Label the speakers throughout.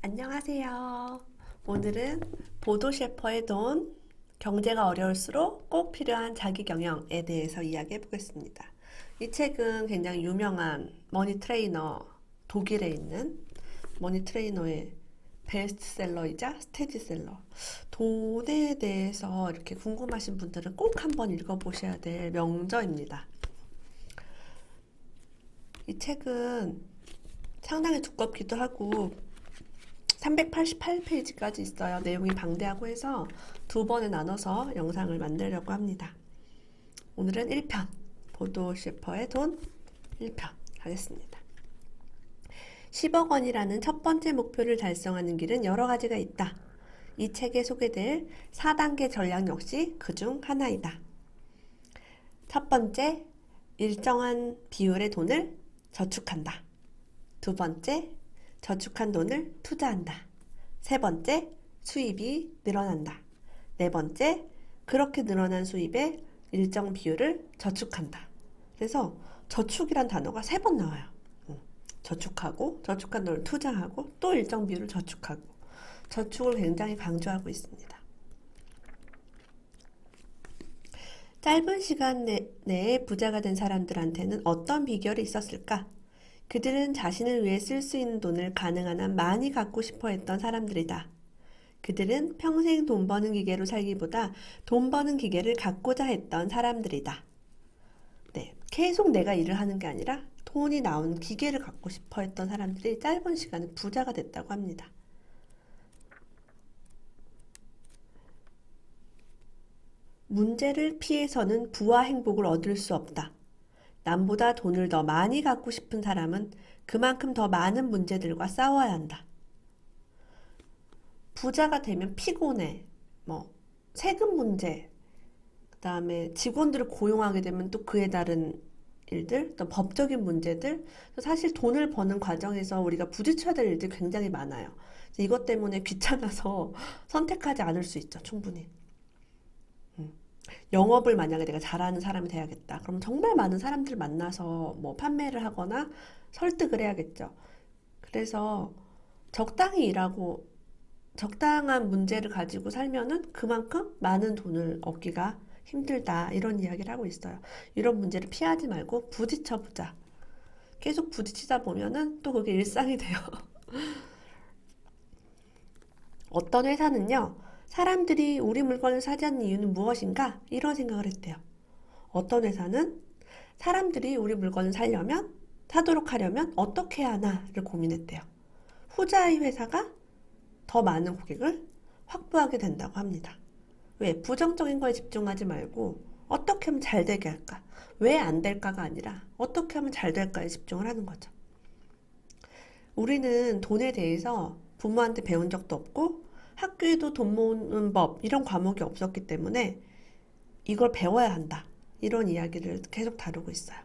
Speaker 1: 안녕하세요. 오늘은 보도 셰퍼의 돈, 경제가 어려울수록 꼭 필요한 자기 경영에 대해서 이야기해 보겠습니다. 이 책은 굉장히 유명한 머니 트레이너, 독일에 있는 머니 트레이너의 베스트셀러이자 스테디셀러. 돈에 대해서 이렇게 궁금하신 분들은 꼭 한번 읽어보셔야 될 명저입니다. 이 책은 상당히 두껍기도 하고 388페이지까지 있어요. 내용이 방대하고 해서 두 번에 나눠서 영상을 만들려고 합니다. 오늘은 1편, 보도 셰퍼의 돈 1편 하겠습니다. 10억 원이라는 첫 번째 목표를 달성하는 길은 여러 가지가 있다. 이 책에 소개될 4단계 전략 역시 그중 하나이다. 첫 번째, 일정한 비율의 돈을 저축한다. 두 번째, 저축한 돈을 투자한다. 세 번째, 수입이 늘어난다. 네 번째, 그렇게 늘어난 수입의 일정 비율을 저축한다. 그래서 저축이란 단어가 3번 나와요. 저축하고, 저축한 돈을 투자하고, 또 일정 비율을 저축하고. 저축을 굉장히 강조하고 있습니다. 짧은 시간 내에 부자가 된 사람들한테는 어떤 비결이 있었을까? 그들은 자신을 위해 쓸 수 있는 돈을 가능한 한 많이 갖고 싶어 했던 사람들이다. 그들은 평생 돈 버는 기계로 살기보다 돈 버는 기계를 갖고자 했던 사람들이다. 네, 계속 내가 일을 하는 게 아니라 돈이 나오는 기계를 갖고 싶어 했던 사람들이 짧은 시간에 부자가 됐다고 합니다. 문제를 피해서는 부와 행복을 얻을 수 없다. 남보다 돈을 더 많이 갖고 싶은 사람은 그만큼 더 많은 문제들과 싸워야 한다. 부자가 되면 피곤해. 세금 문제, 그 다음에 직원들을 고용하게 되면 또 그에 따른 일들, 또 법적인 문제들. 사실 돈을 버는 과정에서 우리가 부딪혀야 될 일들이 굉장히 많아요. 이것 때문에 귀찮아서 선택하지 않을 수 있죠, 충분히. 영업을 만약에 내가 잘하는 사람이 돼야겠다. 그럼 정말 많은 사람들 만나서 판매를 하거나 설득을 해야겠죠. 그래서 적당히 일하고 적당한 문제를 가지고 살면은 그만큼 많은 돈을 얻기가 힘들다. 이런 이야기를 하고 있어요. 이런 문제를 피하지 말고 부딪혀 보자. 계속 부딪히다 보면은 또 그게 일상이 돼요. 어떤 회사는요, 사람들이 우리 물건을 사지 않는 이유는 무엇인가? 이런 생각을 했대요. 어떤 회사는 사람들이 우리 물건을 사도록 하려면 어떻게 해야 하나를 고민했대요. 후자의 회사가 더 많은 고객을 확보하게 된다고 합니다. 왜? 부정적인 거에 집중하지 말고 어떻게 하면 잘 되게 할까? 왜 안 될까가 아니라 어떻게 하면 잘 될까에 집중을 하는 거죠. 우리는 돈에 대해서 부모한테 배운 적도 없고 학교에도 돈 모으는 법 이런 과목이 없었기 때문에 이걸 배워야 한다. 이런 이야기를 계속 다루고 있어요.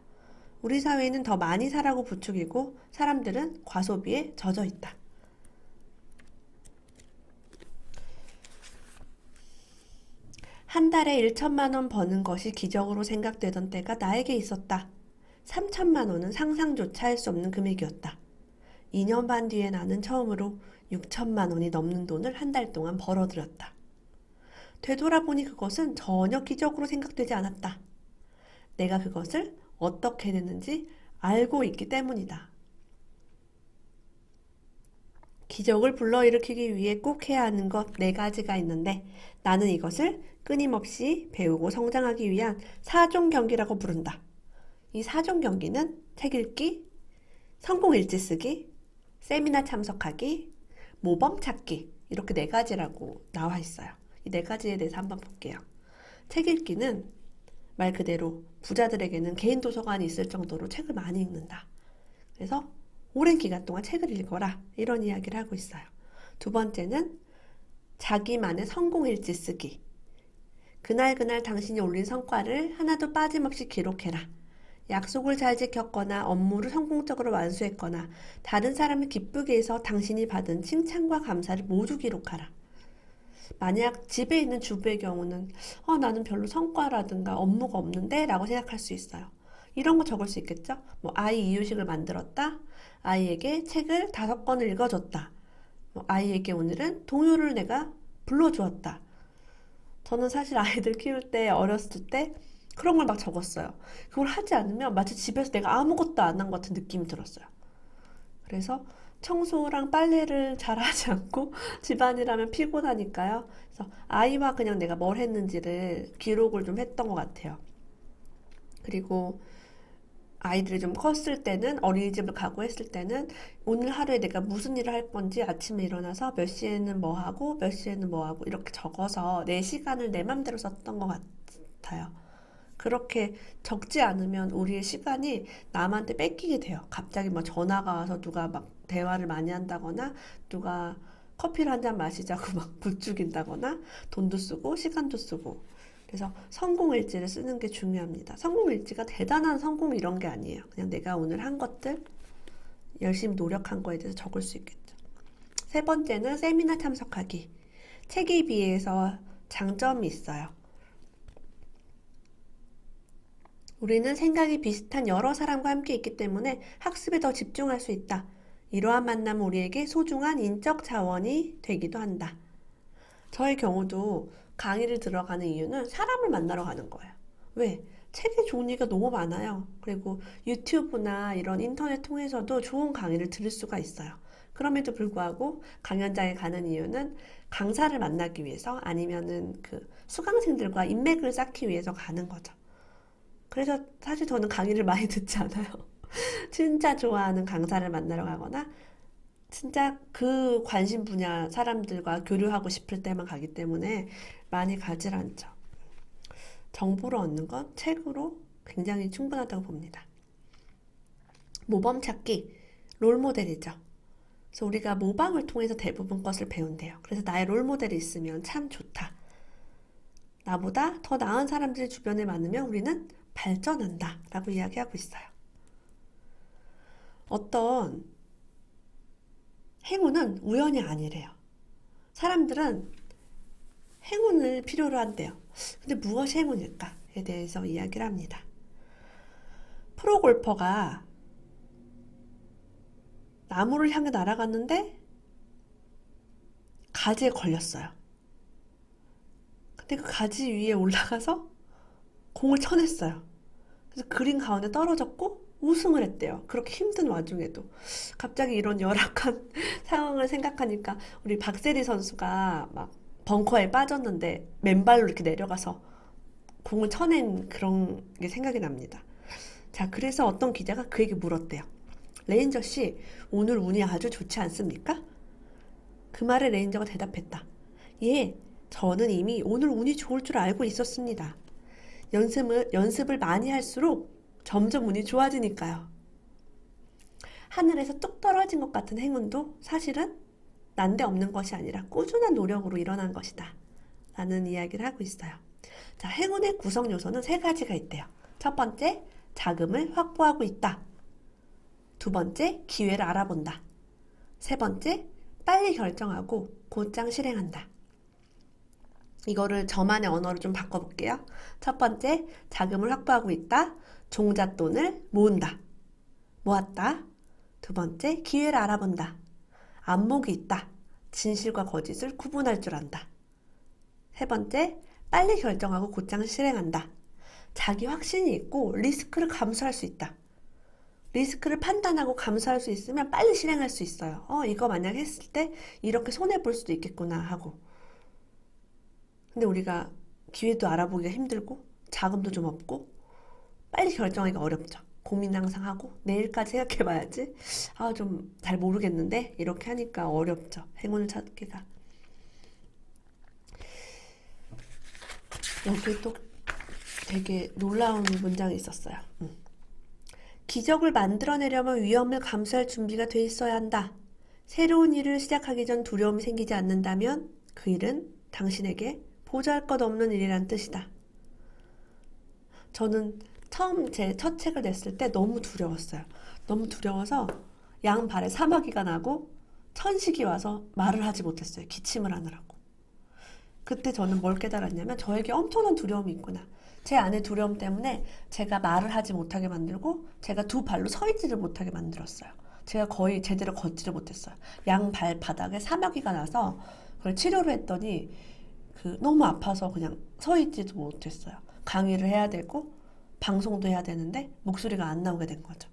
Speaker 1: 우리 사회는 더 많이 사라고 부추기고 사람들은 과소비에 젖어 있다. 한 달에 1천만 원 버는 것이 기적으로 생각되던 때가 나에게 있었다. 3천만 원은 상상조차 할 수 없는 금액이었다. 2년 반 뒤에 나는 처음으로 6천만 원이 넘는 돈을 한 달 동안 벌어들였다. 되돌아보니 그것은 전혀 기적으로 생각되지 않았다. 내가 그것을 어떻게 해냈는지 알고 있기 때문이다. 기적을 불러일으키기 위해 꼭 해야 하는 것 4가지가 있는데 나는 이것을 끊임없이 배우고 성장하기 위한 4종 경기라고 부른다. 이 4종 경기는 책 읽기, 성공 일지 쓰기, 세미나 참석하기, 모범 찾기 이렇게 4가지라고 나와 있어요. 이 4가지에 대해서 한번 볼게요. 책 읽기는 말 그대로 부자들에게는 개인 도서관이 있을 정도로 책을 많이 읽는다. 그래서 오랜 기간 동안 책을 읽어라 이런 이야기를 하고 있어요. 두 번째는 자기만의 성공 일지 쓰기. 그날 당신이 올린 성과를 하나도 빠짐없이 기록해라. 약속을 잘 지켰거나 업무를 성공적으로 완수했거나 다른 사람을 기쁘게 해서 당신이 받은 칭찬과 감사를 모두 기록하라. 만약 집에 있는 주부의 경우는 나는 별로 성과라든가 업무가 없는데 라고 생각할 수 있어요. 이런 거 적을 수 있겠죠? 아이 이유식을 만들었다. 아이에게 책을 5권을 읽어줬다. 아이에게 오늘은 동요를 내가 불러주었다. 저는 사실 아이들 키울 때 어렸을 때 그런 걸 막 적었어요. 그걸 하지 않으면 마치 집에서 내가 아무것도 안 한 것 같은 느낌이 들었어요. 그래서 청소랑 빨래를 잘 하지 않고 집안일하면 피곤하니까요. 그래서 아이와 그냥 내가 뭘 했는지를 기록을 좀 했던 것 같아요. 그리고 아이들이 좀 컸을 때는 어린이집을 가고 했을 때는 오늘 하루에 내가 무슨 일을 할 건지 아침에 일어나서 몇 시에는 뭐 하고 몇 시에는 뭐 하고 이렇게 적어서 내 시간을 내 맘대로 썼던 것 같아요. 그렇게 적지 않으면 우리의 시간이 남한테 뺏기게 돼요. 갑자기 뭐 전화가 와서 누가 막 대화를 많이 한다거나 누가 커피를 한 잔 마시자고 막 부추긴다거나 돈도 쓰고 시간도 쓰고 그래서 성공일지를 쓰는 게 중요합니다. 성공일지가 대단한 성공 이런 게 아니에요. 그냥 내가 오늘 한 것들 열심히 노력한 거에 대해서 적을 수 있겠죠. 세 번째는 세미나 참석하기. 책에 비해서 장점이 있어요. 우리는 생각이 비슷한 여러 사람과 함께 있기 때문에 학습에 더 집중할 수 있다. 이러한 만남은 우리에게 소중한 인적 자원이 되기도 한다. 저의 경우도 강의를 들어가는 이유는 사람을 만나러 가는 거예요. 왜? 책의 종류가 너무 많아요. 그리고 유튜브나 이런 인터넷 통해서도 좋은 강의를 들을 수가 있어요. 그럼에도 불구하고 강연장에 가는 이유는 강사를 만나기 위해서 아니면은 그 수강생들과 인맥을 쌓기 위해서 가는 거죠. 그래서 사실 저는 강의를 많이 듣지 않아요. 진짜 좋아하는 강사를 만나러 가거나 진짜 그 관심 분야 사람들과 교류하고 싶을 때만 가기 때문에 많이 가질 않죠. 정보를 얻는 건 책으로 굉장히 충분하다고 봅니다. 모범 찾기, 롤모델이죠. 그래서 우리가 모방을 통해서 대부분 것을 배운대요. 그래서 나의 롤모델이 있으면 참 좋다. 나보다 더 나은 사람들이 주변에 많으면 우리는 발전한다 라고 이야기하고 있어요. 어떤 행운은 우연이 아니래요. 사람들은 행운을 필요로 한대요. 근데 무엇이 행운일까에 대해서 이야기를 합니다. 프로골퍼가 나무를 향해 날아갔는데 가지에 걸렸어요. 근데 그 가지 위에 올라가서 공을 쳐냈어요. 그래서 그린 가운데 떨어졌고 우승을 했대요. 그렇게 힘든 와중에도. 갑자기 이런 열악한 상황을 생각하니까 우리 박세리 선수가 막 벙커에 빠졌는데 맨발로 이렇게 내려가서 공을 쳐낸 그런 게 생각이 납니다. 자, 그래서 어떤 기자가 그에게 물었대요. 레인저 씨, 오늘 운이 아주 좋지 않습니까? 그 말에 레인저가 대답했다. 예, 저는 이미 오늘 운이 좋을 줄 알고 있었습니다. 연습을 많이 할수록 점점 운이 좋아지니까요. 하늘에서 뚝 떨어진 것 같은 행운도 사실은 난데없는 것이 아니라 꾸준한 노력으로 일어난 것이다. 라는 이야기를 하고 있어요. 자, 행운의 구성 요소는 세 가지가 있대요. 첫 번째, 자금을 확보하고 있다. 두 번째, 기회를 알아본다. 세 번째, 빨리 결정하고 곧장 실행한다. 이거를 저만의 언어로 좀 바꿔볼게요. 첫 번째, 자금을 확보하고 있다. 종잣돈을 모은다. 모았다. 두 번째, 기회를 알아본다. 안목이 있다. 진실과 거짓을 구분할 줄 안다. 세 번째, 빨리 결정하고 곧장 실행한다. 자기 확신이 있고 리스크를 감수할 수 있다. 리스크를 판단하고 감수할 수 있으면 빨리 실행할 수 있어요. 이거 만약 했을 때 이렇게 손해볼 수도 있겠구나 하고. 근데 우리가 기회도 알아보기가 힘들고 자금도 좀 없고 빨리 결정하기가 어렵죠. 고민 항상 하고 내일까지 생각해봐야지. 좀 잘 모르겠는데 이렇게 하니까 어렵죠. 행운을 찾기가. 여기 또 되게 놀라운 문장이 있었어요. 기적을 만들어내려면 위험을 감수할 준비가 돼 있어야 한다. 새로운 일을 시작하기 전 두려움이 생기지 않는다면 그 일은 당신에게 보잘것없는 일이란 뜻이다. 저는 처음 제 첫 책을 냈을 때 너무 두려웠어요. 너무 두려워서 양발에 사마귀가 나고 천식이 와서 말을 하지 못했어요. 기침을 하느라고. 그때 저는 뭘 깨달았냐면 저에게 엄청난 두려움이 있구나. 제 안의 두려움 때문에 제가 말을 하지 못하게 만들고 제가 두 발로 서 있지를 못하게 만들었어요. 제가 거의 제대로 걷지를 못했어요. 양발바닥에 사마귀가 나서 그걸 치료를 했더니 너무 아파서 그냥 서 있지도 못했어요. 강의를 해야 되고 방송도 해야 되는데 목소리가 안 나오게 된 거죠.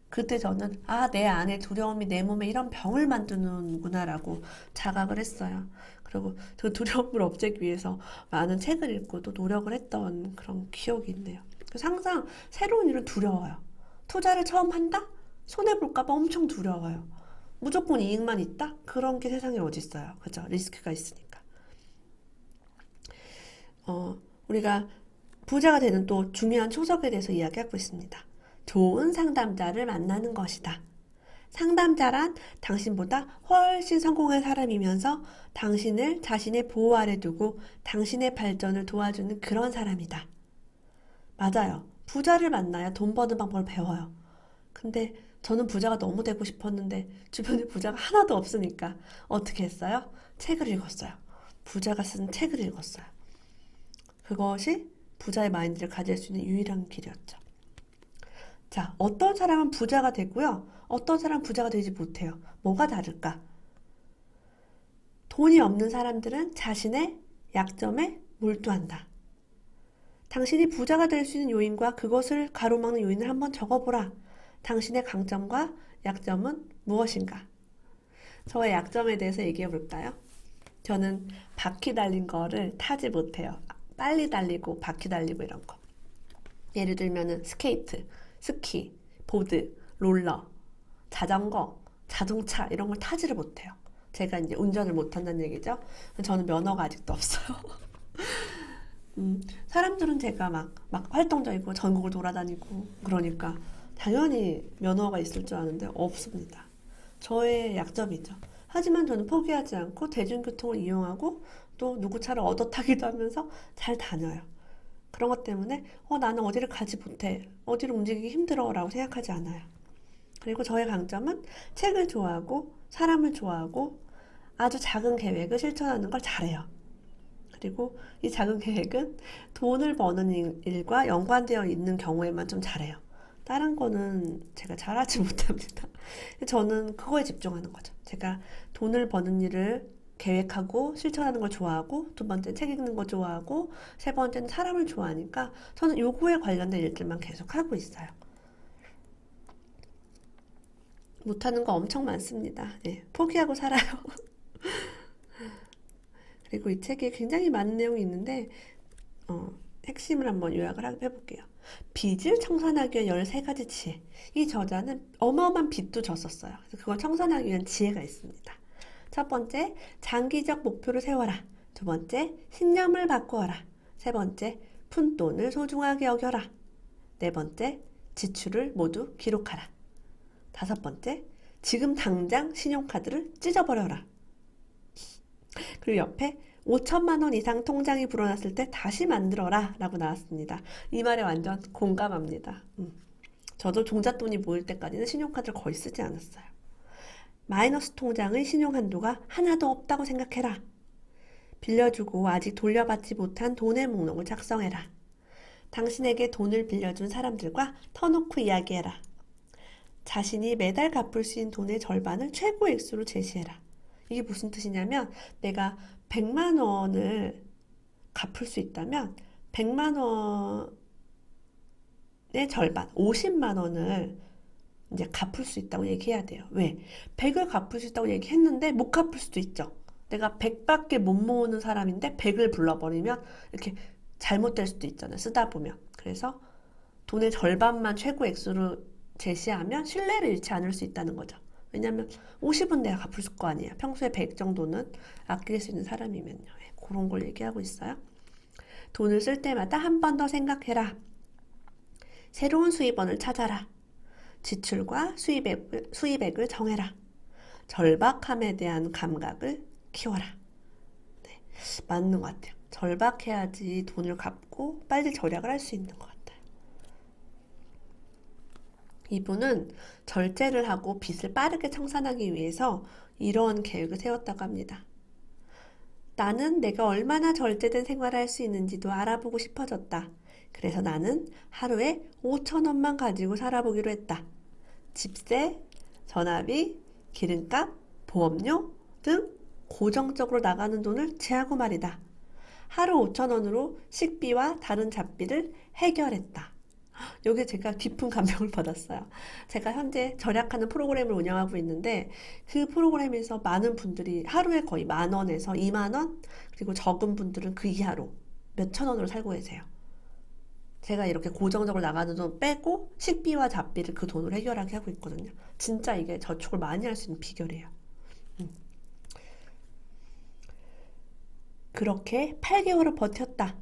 Speaker 1: 그때 저는 내 안에 두려움이 내 몸에 이런 병을 만드는구나라고 자각을 했어요. 그리고 그 두려움을 없애기 위해서 많은 책을 읽고 또 노력을 했던 그런 기억이 있네요. 그래서 항상 새로운 일은 두려워요. 투자를 처음 한다? 손해볼까 봐 엄청 두려워요. 무조건 이익만 있다? 그런 게 세상에 어디 있어요. 그죠? 리스크가 있으니까. 우리가 부자가 되는 또 중요한 초석에 대해서 이야기하고 있습니다. 좋은 상담자를 만나는 것이다. 상담자란 당신보다 훨씬 성공한 사람이면서 당신을 자신의 보호 아래 두고 당신의 발전을 도와주는 그런 사람이다. 맞아요. 부자를 만나야 돈 버는 방법을 배워요. 근데 저는 부자가 너무 되고 싶었는데 주변에 부자가 하나도 없으니까 어떻게 했어요? 책을 읽었어요. 부자가 쓴 책을 읽었어요. 그것이 부자의 마인드를 가질 수 있는 유일한 길이었죠. 자, 어떤 사람은 부자가 되고요. 어떤 사람은 부자가 되지 못해요. 뭐가 다를까? 돈이 없는 사람들은 자신의 약점에 몰두한다. 당신이 부자가 될 수 있는 요인과 그것을 가로막는 요인을 한번 적어보라. 당신의 강점과 약점은 무엇인가? 저의 약점에 대해서 얘기해 볼까요? 저는 바퀴 달린 거를 타지 못해요. 빨리 달리고 바퀴 달리고 이런 거. 예를 들면은 스케이트, 스키, 보드, 롤러, 자전거, 자동차 이런 걸 타지를 못해요. 제가 이제 운전을 못한다는 얘기죠. 저는 면허가 아직도 없어요. 사람들은 제가 막 활동적이고 전국을 돌아다니고 그러니까 당연히 면허가 있을 줄 아는데 없습니다. 저의 약점이죠. 하지만 저는 포기하지 않고 대중교통을 이용하고 또 누구 차를 얻어 타기도 하면서 잘 다녀요. 그런 것 때문에 나는 어디를 가지 못해. 어디를 움직이기 힘들어 라고 생각하지 않아요. 그리고 저의 강점은 책을 좋아하고 사람을 좋아하고 아주 작은 계획을 실천하는 걸 잘해요. 그리고 이 작은 계획은 돈을 버는 일과 연관되어 있는 경우에만 좀 잘해요. 다른 거는 제가 잘하지 못합니다. 저는 그거에 집중하는 거죠. 제가 돈을 버는 일을 계획하고 실천하는 걸 좋아하고 두 번째는 책 읽는 거 좋아하고 세 번째는 사람을 좋아하니까 저는 요거에 관련된 일들만 계속 하고 있어요. 못하는 거 엄청 많습니다. 네, 포기하고 살아요. 그리고 이 책에 굉장히 많은 내용이 있는데 핵심을 한번 요약을 해볼게요. 빚을 청산하기 위한 13가지 지혜. 이 저자는 어마어마한 빚도 졌었어요. 그래서 그걸 청산하기 위한 지혜가 있습니다. 첫 번째, 장기적 목표를 세워라. 두 번째, 신념을 바꾸어라. 세 번째, 푼돈을 소중하게 여겨라. 네 번째, 지출을 모두 기록하라. 다섯 번째, 지금 당장 신용카드를 찢어버려라. 그리고 옆에 5천만 원 이상 통장이 불어났을 때 다시 만들어라 라고 나왔습니다. 이 말에 완전 공감합니다. 저도 종잣돈이 모일 때까지는 신용카드를 거의 쓰지 않았어요. 마이너스 통장의 신용한도가 하나도 없다고 생각해라. 빌려주고 아직 돌려받지 못한 돈의 목록을 작성해라. 당신에게 돈을 빌려준 사람들과 터놓고 이야기해라. 자신이 매달 갚을 수 있는 돈의 절반을 최고 액수로 제시해라. 이게 무슨 뜻이냐면 내가 100만 원을 갚을 수 있다면 100만 원의 절반, 50만 원을 이제 갚을 수 있다고 얘기해야 돼요. 왜? 100을 갚을 수 있다고 얘기했는데 못 갚을 수도 있죠. 내가 100밖에 못 모으는 사람인데 100을 불러버리면 이렇게 잘못될 수도 있잖아요. 쓰다 보면. 그래서 돈의 절반만 최고 액수로 제시하면 신뢰를 잃지 않을 수 있다는 거죠. 왜냐면 50은 내가 갚을 거 아니에요. 평소에 100 정도는 아낄 수 있는 사람이면요. 그런 걸 얘기하고 있어요. 돈을 쓸 때마다 한 번 더 생각해라. 새로운 수입원을 찾아라. 지출과 수입액을 정해라. 절박함에 대한 감각을 키워라. 네, 맞는 것 같아요. 절박해야지 돈을 갚고 빨리 절약을 할 수 있는 것 같아요. 이분은 절제를 하고 빚을 빠르게 청산하기 위해서 이런 계획을 세웠다고 합니다. 나는 내가 얼마나 절제된 생활을 할 수 있는지도 알아보고 싶어졌다. 그래서 나는 하루에 5천 원만 가지고 살아보기로 했다. 집세, 전화비, 기름값, 보험료 등 고정적으로 나가는 돈을 제하고 말이다. 하루 5,000원으로 식비와 다른 잡비를 해결했다. 여기에 제가 깊은 감명을 받았어요. 제가 현재 절약하는 프로그램을 운영하고 있는데 그 프로그램에서 많은 분들이 하루에 거의 10,000원에서 20,000원, 그리고 적은 분들은 그 이하로 몇천 원으로 살고 계세요. 제가 이렇게 고정적으로 나가는 돈 빼고 식비와 잡비를 그 돈으로 해결하게 하고 있거든요. 진짜 이게 저축을 많이 할 수 있는 비결이에요. 그렇게 8개월을 버텼다.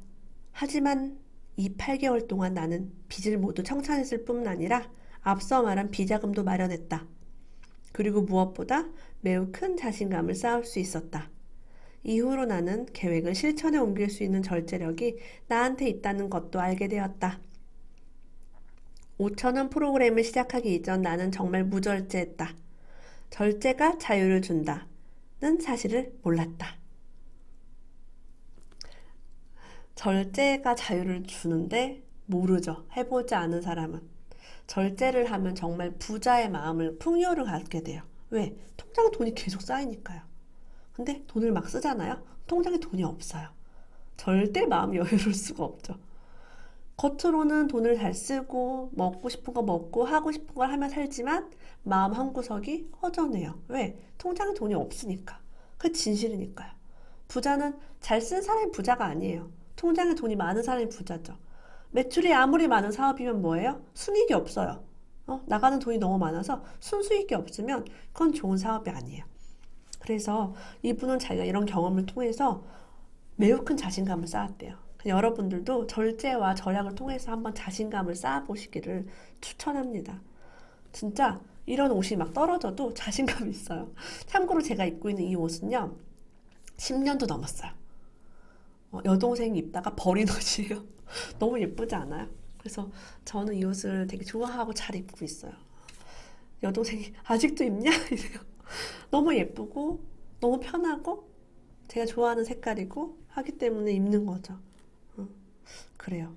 Speaker 1: 하지만 이 8개월 동안 나는 빚을 모두 청산했을 뿐만 아니라 앞서 말한 비자금도 마련했다. 그리고 무엇보다 매우 큰 자신감을 쌓을 수 있었다. 이후로 나는 계획을 실천에 옮길 수 있는 절제력이 나한테 있다는 것도 알게 되었다. 5,000원 프로그램을 시작하기 이전 나는 정말 무절제했다. 절제가 자유를 준다는 사실을 몰랐다. 절제가 자유를 주는데 모르죠. 해보지 않은 사람은. 절제를 하면 정말 부자의 마음을 풍요를 갖게 돼요. 왜? 통장에 돈이 계속 쌓이니까요. 근데 돈을 막 쓰잖아요. 통장에 돈이 없어요. 절대 마음 여유로울 수가 없죠. 겉으로는 돈을 잘 쓰고 먹고 싶은 거 먹고 하고 싶은 걸 하며 살지만 마음 한구석이 허전해요. 왜? 통장에 돈이 없으니까. 그게 진실이니까요. 부자는 잘 쓴 사람이 부자가 아니에요. 통장에 돈이 많은 사람이 부자죠. 매출이 아무리 많은 사업이면 뭐예요? 순이익이 없어요. 나가는 돈이 너무 많아서 순수익이 없으면 그건 좋은 사업이 아니에요. 그래서 이분은 자기가 이런 경험을 통해서 매우 큰 자신감을 쌓았대요. 여러분들도 절제와 절약을 통해서 한번 자신감을 쌓아보시기를 추천합니다. 진짜 이런 옷이 막 떨어져도 자신감이 있어요. 참고로 제가 입고 있는 이 옷은요, 10년도 넘었어요. 여동생이 입다가 버린 옷이에요. 너무 예쁘지 않아요? 그래서 저는 이 옷을 되게 좋아하고 잘 입고 있어요. 여동생이 아직도 입냐? 이래요. 너무 예쁘고 너무 편하고 제가 좋아하는 색깔이고 하기 때문에 입는 거죠. 그래요.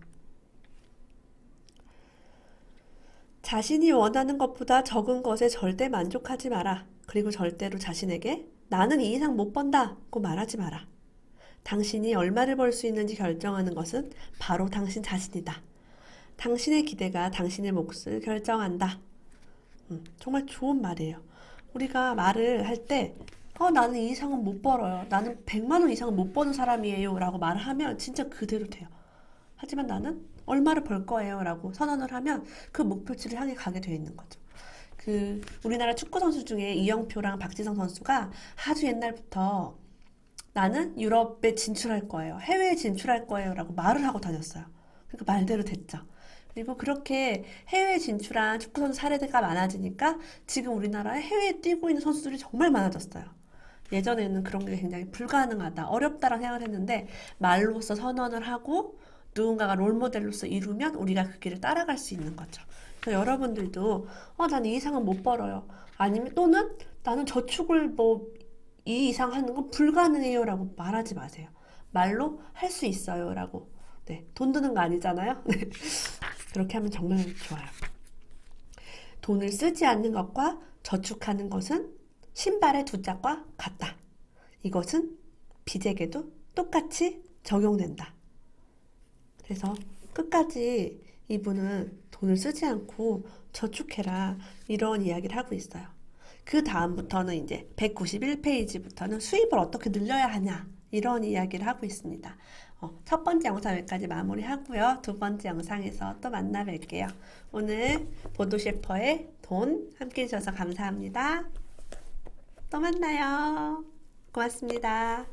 Speaker 1: 자신이 원하는 것보다 적은 것에 절대 만족하지 마라. 그리고 절대로 자신에게 나는 이 이상 못 번다고 말하지 마라. 당신이 얼마를 벌 수 있는지 결정하는 것은 바로 당신 자신이다. 당신의 기대가 당신의 몫을 결정한다. 정말 좋은 말이에요. 우리가 말을 할 때 나는 이 이상은 못 벌어요. 나는 100만 원 이상은 못 버는 사람이에요. 라고 말을 하면 진짜 그대로 돼요. 하지만 나는 얼마를 벌 거예요. 라고 선언을 하면 그 목표치를 향해 가게 되어 있는 거죠. 우리나라 축구 선수 중에 이영표랑 박지성 선수가 아주 옛날부터 나는 유럽에 진출할 거예요. 해외에 진출할 거예요. 라고 말을 하고 다녔어요. 그러니까 말대로 됐죠. 그리고 그렇게 해외에 진출한 축구선수 사례가 많아지니까 지금 우리나라에 해외에 뛰고 있는 선수들이 정말 많아졌어요. 예전에는 그런 게 굉장히 불가능하다, 어렵다라는 생각을 했는데 말로써 선언을 하고 누군가가 롤모델로서 이루면 우리가 그 길을 따라갈 수 있는 거죠. 그래서 여러분들도 난 이 이상은 못 벌어요. 아니면 또는 나는 저축을 이 이상 하는 건 불가능해요 라고 말하지 마세요. 말로 할 수 있어요 라고. 네, 돈 드는 거 아니잖아요. 네. 그렇게 하면 정말 좋아요. 돈을 쓰지 않는 것과 저축하는 것은 신발의 두 짝과 같다. 이것은 빚에게도 똑같이 적용된다. 그래서 끝까지 이분은 돈을 쓰지 않고 저축해라 이런 이야기를 하고 있어요. 그 다음부터는 이제 191페이지부터는 수입을 어떻게 늘려야 하냐 이런 이야기를 하고 있습니다. 첫 번째 영상 여기까지 마무리하고요. 두 번째 영상에서 또 만나 뵐게요. 오늘 보도셰퍼의 돈 함께 해주셔서 감사합니다. 또 만나요. 고맙습니다.